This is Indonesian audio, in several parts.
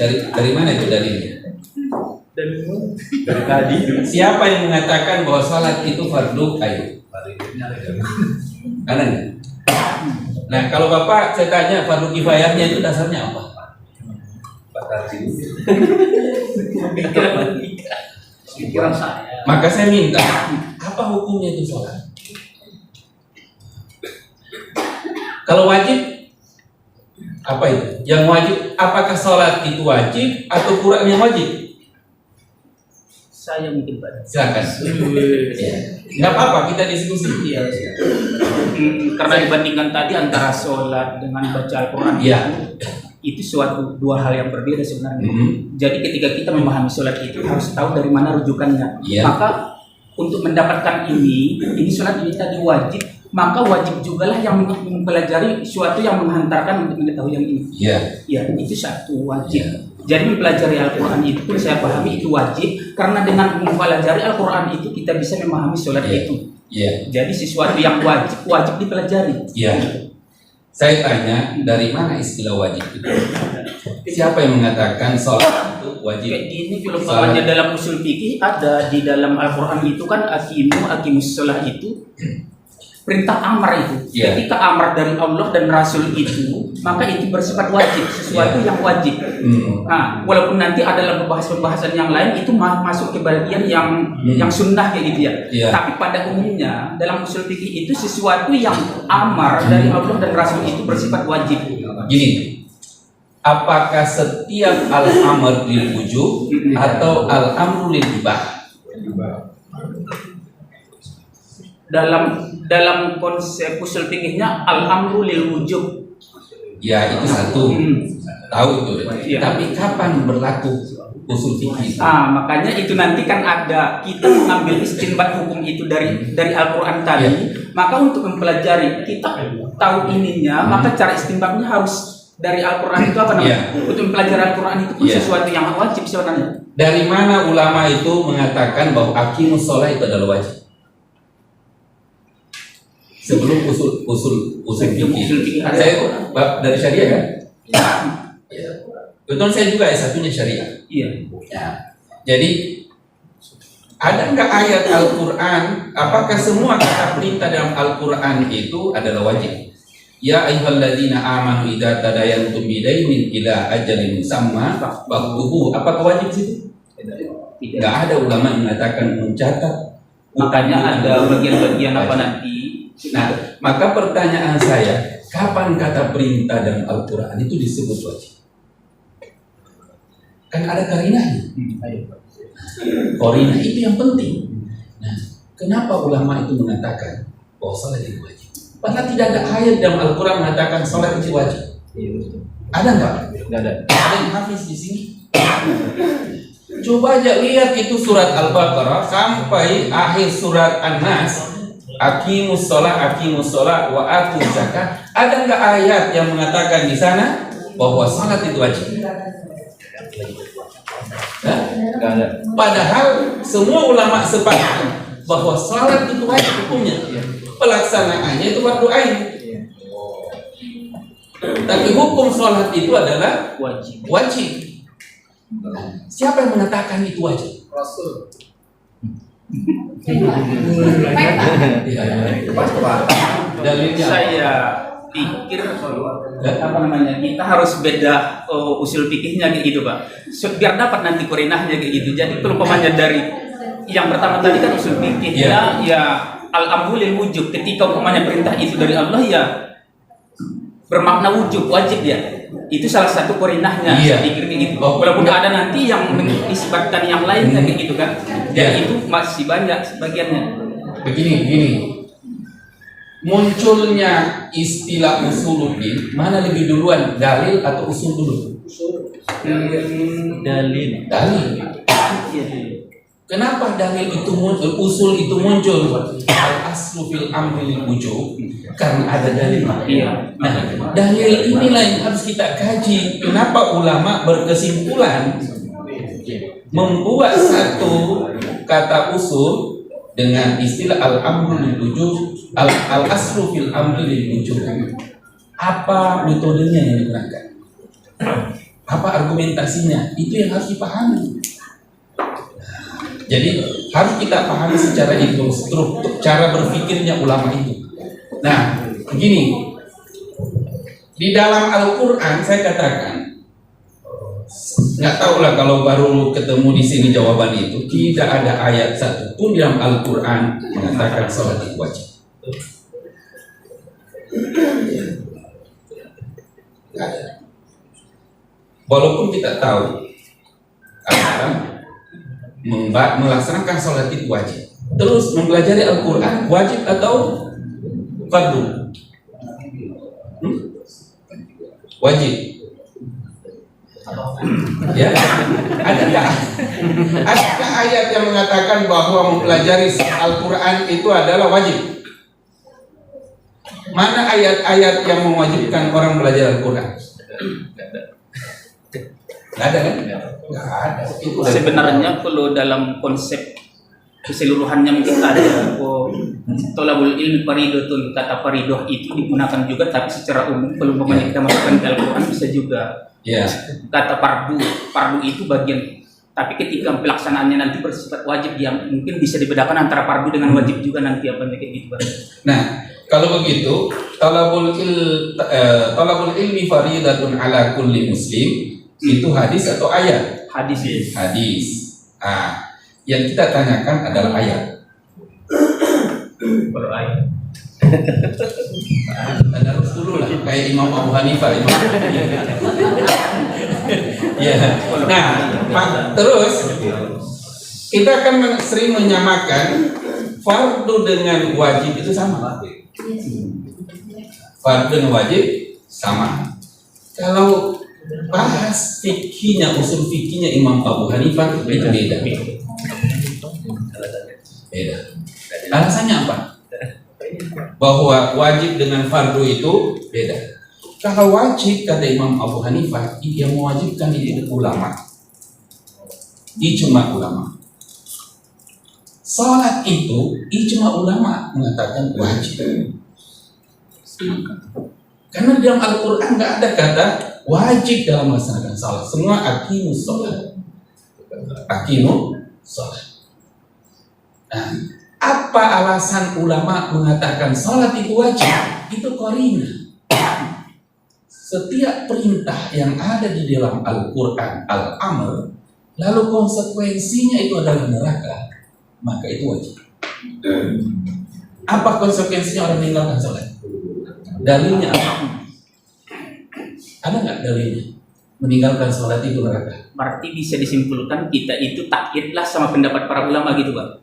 dari mana itu dalilnya? Dari tadi. Siapa yang mengatakan bahwa salat itu fardu ain? Ada nggak? Nah, kalau Bapak saya tanya fardu kifayahnya itu dasarnya apa? Pikiran saya. Maka saya minta, apa hukumnya itu sholat? Kalau wajib, apa itu? Yang wajib, apakah sholat itu wajib atau Quran yang wajib? Saya mungkin Pak. Silakan. Ya. Nggak apa-apa, kita diskusi. Iya. Karena dibandingkan tadi antara sholat dengan baca Al-Quran Iya. itu suatu dua hal yang berbeda sebenarnya. Jadi ketika kita memahami sholat itu harus tahu dari mana rujukannya. Iya. Maka untuk mendapatkan ini sholat ini tadi wajib, maka wajib jugalah yang mempelajari suatu yang menghantarkan untuk mengetahui yang ini. Iya. Ya, itu satu wajib. Iya. Jadi mempelajari Al-Quran itu pun saya pahami itu wajib, karena dengan mempelajari Al-Quran itu kita bisa memahami sholat Iya. itu. Iya. Jadi sesuatu yang wajib dipelajari. Iya. Saya tanya, dari mana istilah wajib itu? Siapa yang mengatakan sholat itu wajib? Kayak gini kalau umpamanya dalam usul fikih ada di dalam Al-Quran itu kan aqimus shalah itu perintah amar itu. Yeah. Ketika amar dari Allah dan Rasul itu, maka itu bersifat wajib, sesuatu yang wajib. Nah, walaupun nanti ada dalam pembahasan yang lain itu masuk ke bagian yang sunnah kayak gitu ya. Yeah. Tapi pada umumnya dalam usul fikih itu sesuatu yang amar dari Allah dan Rasul itu bersifat wajib. Gini, apakah setiap al-amr lil wujub atau al-amru lil ibah? Dalam konsep usul fikihnya al-amru lil wujub. Ya, itu satu. Tahu itu. Iya. Tapi kapan berlaku usul fikih? Makanya itu nanti kan ada kita mengambil istinbat hukum itu dari Al-Quran tadi. Iya. Maka untuk mempelajari kita tahu ininya, maka cara istinbatnya harus dari Al-Quran itu apa namanya? Iya. Untuk mempelajari Al-Quran itu pun Iya. sesuatu yang wajib sebenarnya. Dari mana ulama itu mengatakan bahwa aqimus shalah itu adalah wajib? Sebelum usul fikih. Saya dari syariah kan? Ya. Betul, saya juga S1-nya syariah. Iya. Ya. Jadi ada nggak ayat Al-Quran? Apakah semua kata perintah dalam Al-Quran itu adalah wajib? Ya ayyuhalladzina amanu idza tadayantum bidainin ila ajalin musamma faktubuhu. Apakah wajib sih? Tidak. Nggak ada ulama yang mengatakan mencatat. Makanya ada bagian-bagian apa nanti. Nah, maka pertanyaan saya, kapan kata perintah dalam Al-Quran itu disebut wajib? Kan ada karinahnya. Qarinah itu yang penting. Nah, kenapa ulama itu mengatakan bahwa salat itu wajib? Padahal tidak ada ayat dalam Al-Quran mengatakan salat itu wajib. Ada nggak? Tidak ada. Ada yang hafiz di sini? Coba aja lihat itu surat Al-Baqarah sampai akhir surat An-Nas. Aqimus shalah wa atuz zakat. Ada nggak ayat yang mengatakan di sana bahwa salat itu wajib? Tidak ada. Padahal semua ulama sepakat bahwa salat itu wajib hukumnya. Pelaksanaannya itu fardu ain. Tapi hukum salat itu adalah wajib. Siapa yang mengatakan itu wajib? Rasul. Dalilnya Saya pikir apa namanya, kita harus beda usul fikihnya kayak gitu Pak, biar dapat nanti korinahnya kayak gitu. Jadi kalau umpamanya dari yang pertama tadi kan usul fikihnya ya al-amru lil wujub, ketika umpamanya perintah itu dari Allah ya bermakna wujub, wajib ya. Itu salah satu korinahnya. Iya. Saya pikir kayak gitu. Walaupun ada nanti yang menisbatkan yang lainnya kayak gitu kan. Jadi itu masih banyak sebagiannya. begini. Munculnya istilah usuluddin mana lebih duluan, dalil atau usul dulu? Dalil. Dalil. Kenapa dalil itu muncul, usul itu muncul? Al-aslu fil amri lil wujub, karena ada dalil. Iya. Nah, dalil inilah yang harus kita kaji. Kenapa ulama berkesimpulan membuat satu kata usul dengan istilah al-amru lil wujub, al-aslu fil amri lil wujub? Apa metodenya yang digunakan? Apa argumentasinya? Itu yang harus dipahami. Jadi harus kita pahami secara itu struktur cara berpikirnya ulama itu. Nah, begini. Di dalam Al-Quran saya katakan, nggak tahu lah kalau baru ketemu di sini jawaban itu, tidak ada ayat satu pun dalam Al-Quran mengatakan sholat itu wajib. Nggak ada. Walaupun kita tahu melaksanakan sholat itu wajib. Terus mempelajari Al-Quran wajib atau fardu? Wajib. Ya, adakah ayat yang mengatakan bahwa mempelajari Al-Quran itu adalah wajib? Mana ayat-ayat yang mewajibkan orang belajar Al-Quran? Nggak ada kan? Nggak ada. Sebenarnya kalau dalam konsep keseluruhannya mungkin ada tolabul ilmi faridatun, kata faridah itu digunakan juga, tapi secara umum kalau kita masukkan ke Al-Quran bisa juga. Ya. Kata fardu itu bagian, tapi ketika pelaksanaannya nanti bersifat wajib, yang mungkin bisa dibedakan antara fardu dengan wajib juga nanti apa kayak gitu. Nah, kalau begitu talabul ilmi faridatun ala kulli muslim itu hadis atau ayat? Hadis. Hadis. Ah, yang kita tanyakan adalah ayat. Baru ayat. Tadarus dulu lah, kayak Imam Abu Hanifah. Ya. Nah, terus kita akan sering menyamakan fardu dengan wajib itu sama. Fardu dengan wajib sama. Kalau bahas fikihnya, usul fikihnya Imam Abu Hanifah itu beda. Beda. Alasannya apa? Bahwa wajib dengan fardu itu beda. Kalau wajib kata Imam Abu Hanifah, yang mewajibkan itu ulama, ijma ulama. Salat itu ijma ulama mengatakan wajib. Karena di dalam Al-Quran nggak ada kata wajib dalam melaksanakan salat. Semua aqimus salat. Aqimus salat. Nah, apa alasan ulama mengatakan salat itu wajib? Itu qarina. Setiap perintah yang ada di dalam Al-Quran, Al-Amr, lalu konsekuensinya itu adalah neraka, maka itu wajib. Apa konsekuensinya orang meninggalkan salat? Dalilnya apa? Ada nggak dalilnya? Meninggalkan salat itu neraka. Berarti bisa disimpulkan kita itu taklidlah sama pendapat para ulama gitu, Bang.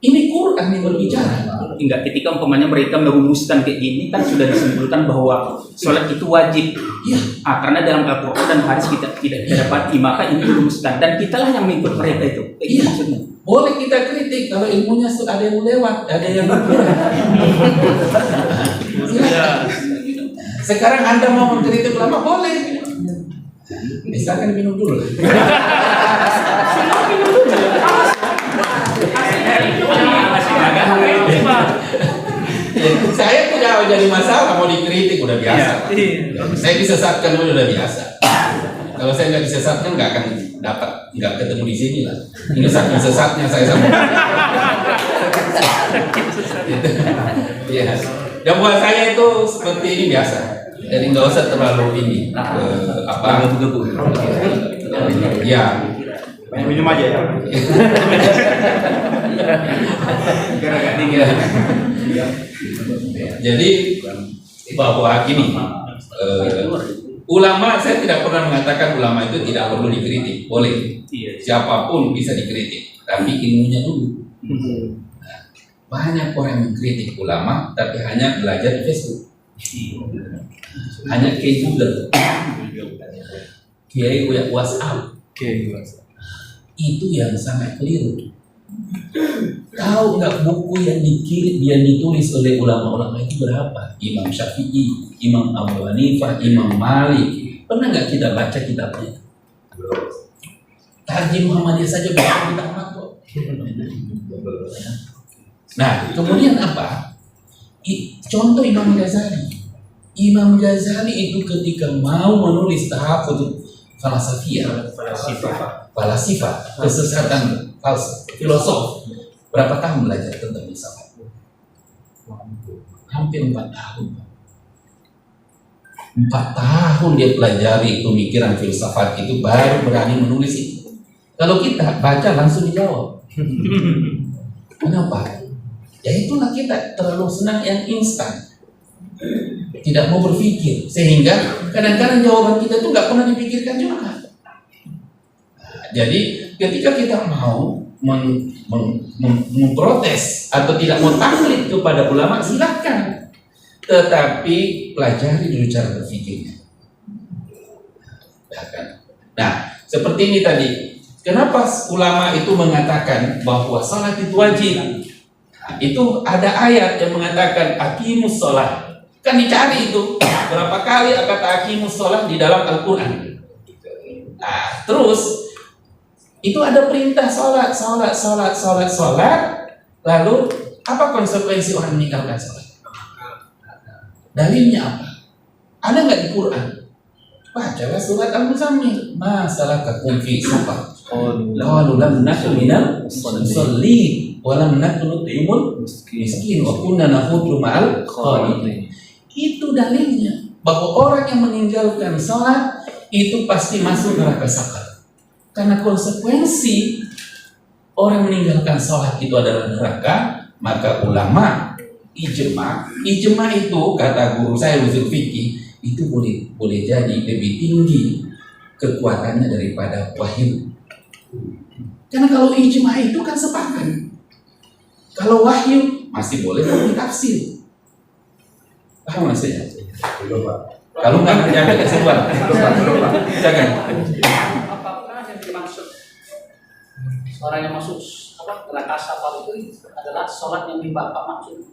Ini Quran yang berbicara. Enggak, ketika umpamanya mereka merumuskan kayak gini kan sudah disimpulkan bahwa sholat itu wajib. Ya. Karena dalam Al-Quran dan hadis kita tidak dapati, maka ini dirumuskan dan kitalah yang mengikut mereka itu. Kayak gitu maksudnya. Boleh kita kritik kalau ilmunya ada yang lewat, ada yang berkurang. Sekarang Anda mau mengkritik ulama boleh. Misalkan minum dulu. Saya tidak jadi masalah mau dikritik, udah biasa. Saya disesatkan udah biasa. Kalau saya nggak disesatkan nggak akan nggak ketemu di sini lah. Ini saking sesatnya saya sama. Iya. Dan buat saya itu seperti ini biasa. Jadi nggak usah terlalu ini Ya. Minum aja ya. Jadi bahwa gini, ulama, saya tidak pernah mengatakan ulama itu tidak perlu dikritik, boleh, siapapun bisa dikritik, tapi ilmunya dulu. Nah, banyak orang yang mengkritik ulama, tapi hanya belajar di Facebook, hanya ke Google, ke WhatsApp. Itu yang sangat keliru. Tahu nggak buku yang ditulis oleh ulama-ulama itu berapa? Imam Syafi'i, Imam Abu Hanifah, Imam Malik. Pernah nggak kita baca kitabnya? Tarjim Muhammadiyah saja bukan kita kok. Nah, kemudian apa? Contoh Imam Ghazali. Imam Ghazali itu ketika mau menulis tahafudz falasifah, kesesatan falsafah, filosof. Berapa tahun belajar tentang filsafat? Hampir 4 tahun. 4 tahun dia pelajari pemikiran filsafat itu baru berani menulis itu. Kalau kita baca langsung dijawab. Kenapa? Ya itulah kita terlalu senang yang instan, tidak mau berpikir, sehingga kadang-kadang jawaban kita itu nggak pernah dipikirkan juga. Nah, jadi ketika kita mau memprotes atau tidak mau taklid kepada ulama, silakan, tetapi pelajari dulu cara berpikirnya. Nah, seperti ini tadi, kenapa ulama itu mengatakan bahwa salat itu wajib? Nah, itu ada ayat yang mengatakan aqimus sholat. Kan dicari itu berapa kali kata aqimus sholat di dalam Al-Quran. Nah, terus itu ada perintah sholat. Lalu apa konsekuensi orang meninggalkan sholat? Dalilnya apa? Ada nggak di Quran? Bacalah surat Al-Muzammil. Masalakakum fi saqar. Qalu lam naku minal musallin wa lam naku nut'imul miskin wa kunna nakhudhu ma'al khawidin. Itu dalilnya bahwa orang yang meninggalkan sholat itu pasti masuk neraka sakar. Karena konsekuensi orang meninggalkan sholat itu adalah neraka, maka ulama ijma itu kata guru saya usul fikih itu boleh jadi lebih tinggi kekuatannya daripada wahyu. Karena kalau ijma itu kan sepakat. Kalau wahyu masih boleh ditafsir. Paham maksudnya? Kalau nggak terjaga keseruan, jangan. Apakah yang dimaksud orang yang masuk neraka sakar itu adalah sholat yang dibakar maksud?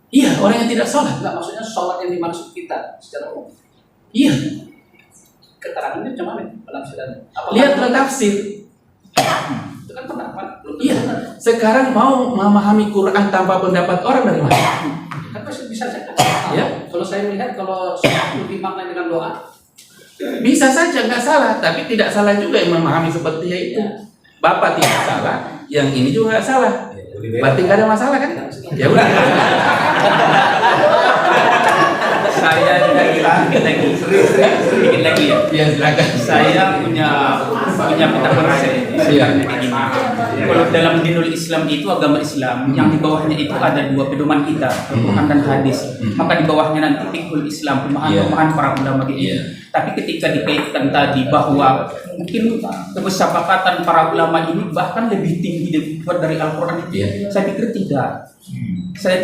Iya, orang yang tidak sholat. Enggak, maksudnya sholat yang dimaksud kita secara umum. Iya. Keterangannya cuma penafsirannya. Lihatlah tafsir. Itu kan pendapat. Iya. Sekarang mau memahami Quran tanpa pendapat orang dari mana? Kan bisa saja. Ya. Kalau saya melihat kalau sholat itu dimaknai dengan doa, Bisa saja nggak salah, tapi tidak salah juga yang memahami seperti itu. Bapak tidak salah, yang ini juga nggak salah. Berarti nggak ada masalah kan? Ya udah. Saya sedikit lagi ya. Ya silakan. Saya punya peta konsep. Kalau dalam dinul Islam itu agama Islam, yang di bawahnya itu ada 2 pedoman kita, Al-Quran dan hadis. Maka di bawahnya nanti fiqhul Islam, pemahaman para ulama gitu. Tapi ketika dikaitkan tadi bahwa mungkin kesepakatan para ulama ini bahkan lebih tinggi dari Al-Quran itu, saya pikir tidak. Saya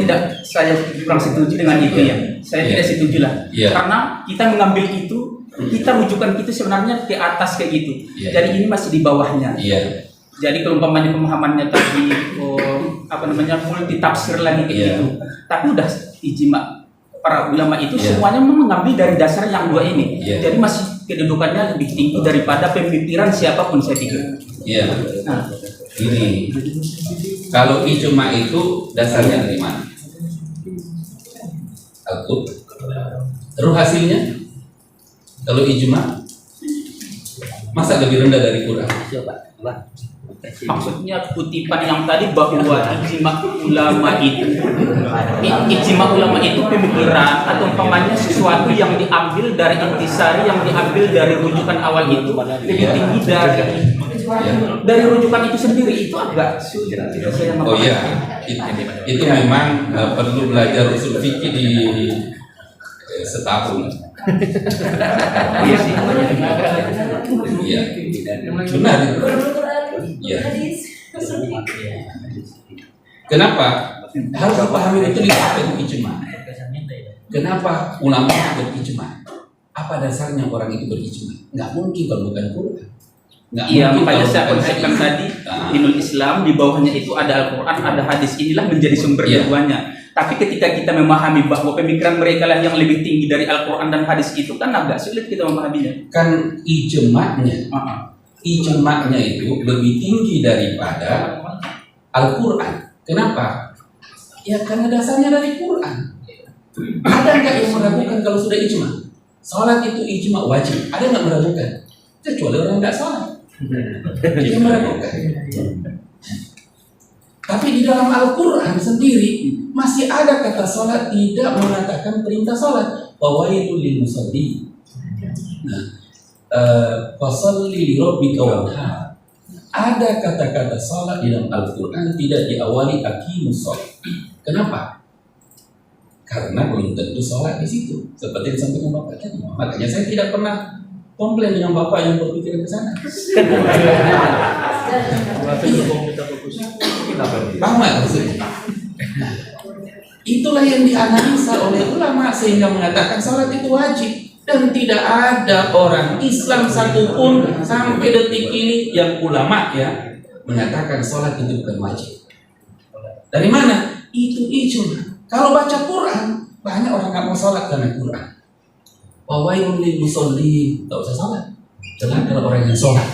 kurang setuju dengan itu ya. Saya tidak setuju lah. Karena kita mengambil itu, kita rujukan itu sebenarnya ke atas kayak gitu. Jadi ini masih di bawahnya. Jadi kalau umpamanya pemahamannya tadi multi tafsir lagi kayak gitu. Tapi udah ijma para ulama itu semuanya mengambil dari dasar yang 2 ini. Jadi masih kedudukannya lebih tinggi daripada pemikiran siapapun saya pikir. Nah, Ini kalau ijma itu dasarnya dari mana? Al-Quran. Terus hasilnya? Kalau ijma masa lebih rendah dari Quran? maksudnya kutipan yang tadi bahwa ijma ulama itu pemikiran atau umpamanya sesuatu yang diambil dari intisari, yang diambil dari rujukan awal itu lebih tinggi dari rujukan itu sendiri. Itu agak sulit saya memahami. Oh iya, itu memang perlu belajar usul fikih di setahun. Iya sih. Iya, benar. Iya. Kenapa? Harus dipahami itu di dalam ijma. Kenapa ulama berijma? Apa dasarnya orang itu berijma? Nggak mungkin kalau bukan Quran. Iya, makanya saya konsepkan tadi dinul Islam di bawahnya itu ada Al-Quran, ada hadis, inilah menjadi sumber keduanya. Tapi ketika kita memahami bahwa pemikiran mereka lah yang lebih tinggi dari Al-Quran dan hadis itu kan agak sulit kita memahaminya. Kan ijma'nya itu lebih tinggi daripada Al-Quran. Kenapa? Ya karena dasarnya dari Quran. Ada nggak yang meragukan kalau sudah ijma? Salat itu ijma wajib. Ada nggak meragukan? kecuali orang nggak sholat. Dia meragukan. Tapi di dalam Al-Quran sendiri masih ada kata sholat tidak mengatakan perintah sholat. Fawailul lil musallin. Nah, fasalli li rabbika wanhar. Ada kata-kata sholat di dalam Al-Quran tidak diawali aqimus sholat. Kenapa? Karena belum tentu sholat di situ. Seperti yang disampaikan Bapak tadi. Makanya saya tidak pernah komplain dengan Bapak yang berpikir ke sana. Paham nggak maksudnya? Itulah yang dianalisa oleh ulama sehingga mengatakan sholat itu wajib. Dan tidak ada orang Islam satupun sampai detik ini yang ulama ya mengatakan sholat itu bukan wajib. Dari mana? Itu ijma. Kalau baca Quran, banyak orang nggak mau sholat karena Quran. Wawailul lil musallin, nggak usah sholat. Jangan kalau orang yang sholat.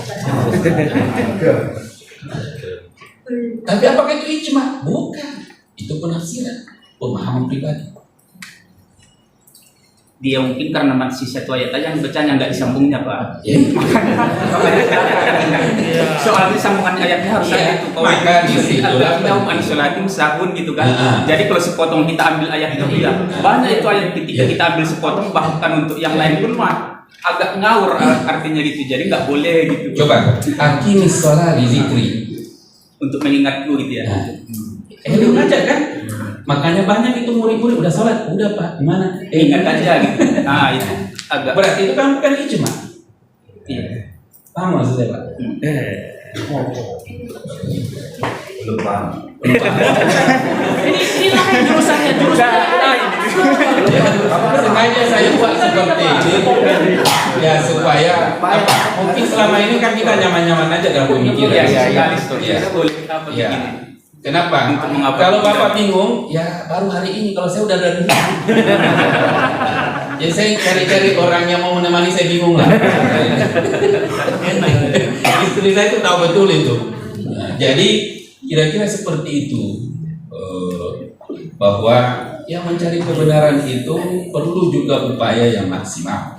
Tapi apakah itu ijma? Bukan. Itu penafsiran, pemahaman pribadi. Dia mungkin karena masih satu ayat aja yang bacanya nggak disambungnya Pak. Soalnya sambungan ayatnya harus ada itu. Maka disitulah sholatim sahun gitu kan. Jadi kalau sepotong kita ambil ayat itu ya banyak itu ayat ketika kita ambil sepotong bahkan untuk yang lain pun mah agak ngawur artinya gitu. Jadi nggak boleh gitu. Coba aqimis shalah li zikri. Untuk mengingatku gitu ya. Lu ngajar kan? Makanya banyak itu murid-murid udah sholat, udah Pak, gimana? Ingat aja gitu. Nah itu agak. Berarti itu kan bukan ijma. Iya. Paham maksudnya Pak? Belum paham. Ini lain jurusannya lain. Sengaja saya buat seperti ini ya supaya mungkin selama ini kan kita nyaman-nyaman aja dalam pemikiran. Iya. Boleh apa Ya. begini. Kenapa? Kalau Bapak bingung, ya baru hari ini. Kalau saya udah dari dulu. Jadi saya cari-cari orang yang mau menemani saya bingung lah. Istri saya itu tahu betul itu. Nah, jadi kira-kira seperti itu. Bahwa yang mencari kebenaran itu perlu juga upaya yang maksimal.